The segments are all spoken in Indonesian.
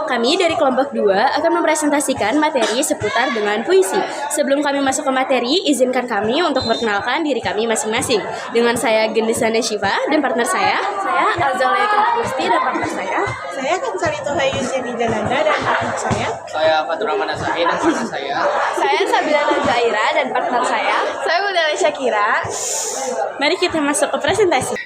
Kami dari kelompok 2 akan mempresentasikan materi seputar dengan puisi. Sebelum kami masuk ke materi, izinkan kami untuk memperkenalkan diri kami masing-masing. Dengan saya Gendesana Shiva dan partner saya Azalea Kristi dan partner saya Kansalito Hayu Jenny Jananda dan partner saya Fatur Rahman Asahi dan partner saya Sabila Zaira dan partner saya Budala Syakira. Mari kita masuk ke presentasi.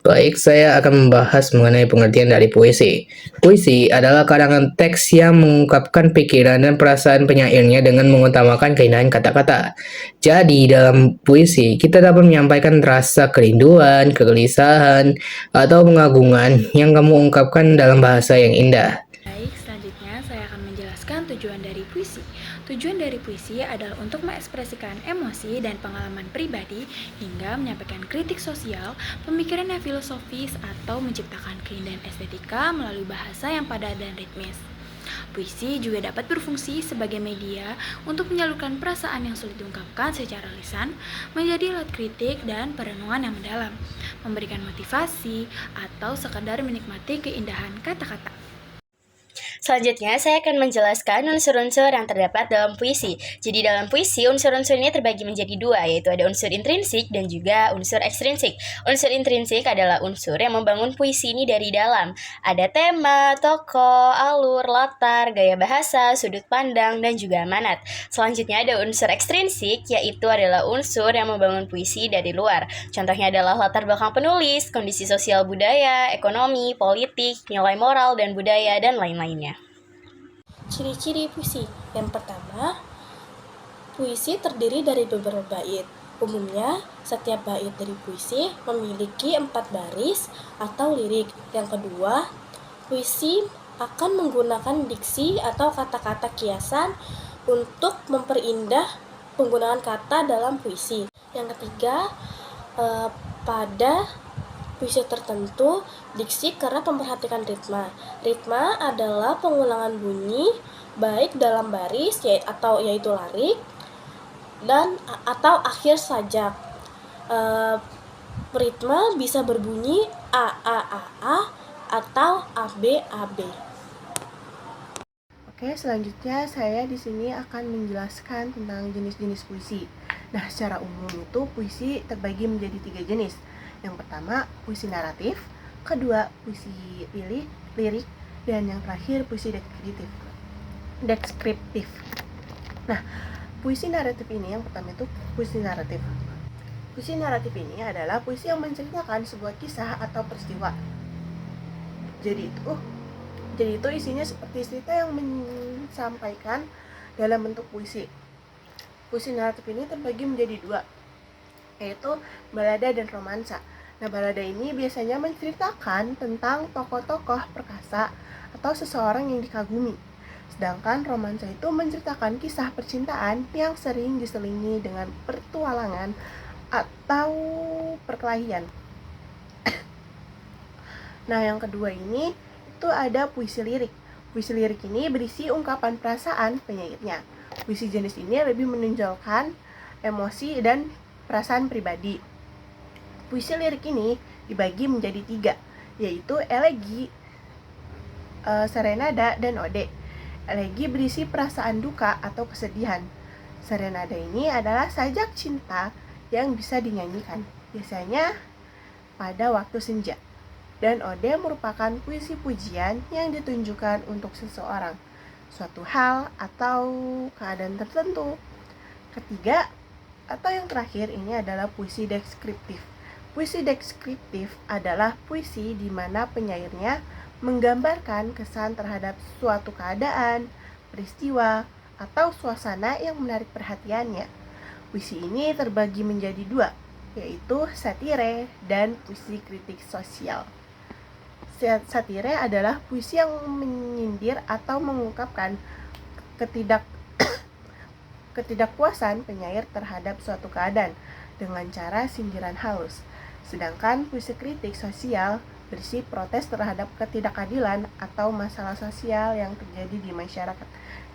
Baik, saya akan membahas mengenai pengertian dari puisi. Puisi adalah karangan teks yang mengungkapkan pikiran dan perasaan penyairnya dengan mengutamakan keindahan kata-kata. Jadi, dalam puisi, kita dapat menyampaikan rasa kerinduan, kegelisahan, atau pengagungan yang kamu ungkapkan dalam bahasa yang indah. Baik, selanjutnya saya akan menjelaskan tujuan dari puisi. Tujuan dari puisi adalah untuk mengekspresikan emosi dan pengalaman pribadi hingga menyampaikan kritik sosial, pemikiran yang filosofis, atau menciptakan keindahan estetika melalui bahasa yang padat dan ritmis. Puisi juga dapat berfungsi sebagai media untuk menyalurkan perasaan yang sulit diungkapkan secara lisan menjadi alat kritik dan perenungan yang mendalam, memberikan motivasi, atau sekadar menikmati keindahan kata-kata. Selanjutnya, saya akan menjelaskan unsur-unsur yang terdapat dalam puisi. Jadi dalam puisi, unsur-unsur ini terbagi menjadi dua, yaitu ada unsur intrinsik dan juga unsur ekstrinsik. Unsur intrinsik adalah unsur yang membangun puisi ini dari dalam. Ada tema, tokoh, alur, latar, gaya bahasa, sudut pandang, dan juga amanat. Selanjutnya ada unsur ekstrinsik, yaitu adalah unsur yang membangun puisi dari luar. Contohnya adalah latar belakang penulis, kondisi sosial budaya, ekonomi, politik, nilai moral dan budaya, dan lain-lainnya. Ciri-ciri puisi. Yang pertama, puisi terdiri dari beberapa bait. Umumnya, setiap bait dari puisi memiliki 4 baris atau lirik. Yang kedua, puisi akan menggunakan diksi atau kata-kata kiasan untuk memperindah penggunaan kata dalam puisi. Yang ketiga, pada puisi tertentu, diksi kerap memperhatikan ritma. Ritma adalah pengulangan bunyi baik dalam baris yaitu larik dan atau akhir sajak. Ritma bisa berbunyi a atau ab. Oke, selanjutnya saya di sini akan menjelaskan tentang jenis-jenis puisi. Nah, secara umum itu puisi terbagi menjadi 3 jenis. Yang pertama, puisi naratif, kedua, puisi lirik, dan yang terakhir, puisi deskriptif. Nah, puisi naratif ini, yang pertama itu puisi naratif. Puisi naratif ini adalah puisi yang menceritakan sebuah kisah atau peristiwa. Jadi itu isinya seperti cerita yang disampaikan dalam bentuk puisi. Puisi naratif ini terbagi menjadi 2, yaitu balada dan romansa. Nah, balada ini biasanya menceritakan tentang tokoh-tokoh perkasa atau seseorang yang dikagumi. Sedangkan romansa itu menceritakan kisah percintaan yang sering diselingi dengan pertualangan atau perkelahian. Nah, yang kedua ini itu ada puisi lirik. Puisi lirik ini berisi ungkapan perasaan penyairnya. Puisi jenis ini lebih menonjolkan emosi dan perasaan pribadi. Puisi lirik ini dibagi menjadi 3, yaitu elegi, serenada, dan ode. Elegi berisi perasaan duka atau kesedihan. Serenada ini adalah sajak cinta yang bisa dinyanyikan, biasanya pada waktu senja. Dan ode merupakan puisi pujian yang ditunjukkan untuk seseorang, suatu hal, atau keadaan tertentu. Ketiga, atau yang terakhir ini adalah puisi deskriptif. Puisi deskriptif adalah puisi di mana penyairnya menggambarkan kesan terhadap suatu keadaan, peristiwa, atau suasana yang menarik perhatiannya. Puisi ini terbagi menjadi 2, yaitu satire dan puisi kritik sosial. Satire adalah puisi yang menyindir atau mengungkapkan ketidakpuasan penyair terhadap suatu keadaan dengan cara sindiran halus. Sedangkan puisi kritik sosial berisi protes terhadap ketidakadilan atau masalah sosial yang terjadi di masyarakat.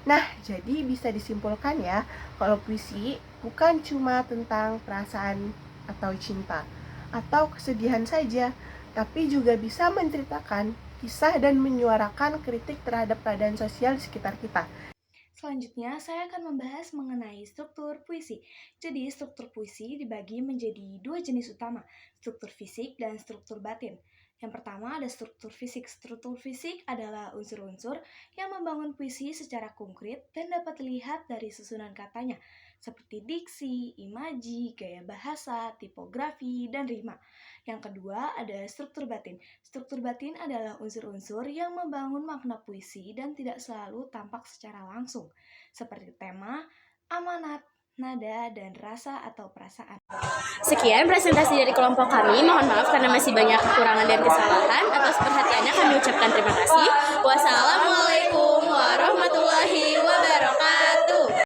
Nah, jadi bisa disimpulkan ya, kalau puisi bukan cuma tentang perasaan atau cinta atau kesedihan saja, tapi juga bisa menceritakan kisah, dan menyuarakan kritik terhadap keadaan sosial di sekitar kita. Selanjutnya, saya akan membahas mengenai struktur puisi. Jadi, struktur puisi dibagi menjadi dua jenis utama, struktur fisik dan struktur batin. Yang pertama ada struktur fisik. Struktur fisik adalah unsur-unsur yang membangun puisi secara konkret dan dapat dilihat dari susunan katanya, seperti diksi, imaji, gaya bahasa, tipografi, dan rima. Yang kedua ada struktur batin. Struktur batin adalah unsur-unsur yang membangun makna puisi dan tidak selalu tampak secara langsung, seperti tema, amanat, nada, dan rasa atau perasaan. Sekian presentasi dari kelompok kami. Mohon maaf karena masih banyak kekurangan dan kesalahan. Atas perhatiannya kami ucapkan terima kasih. Wassalamualaikum warahmatullahi wabarakatuh.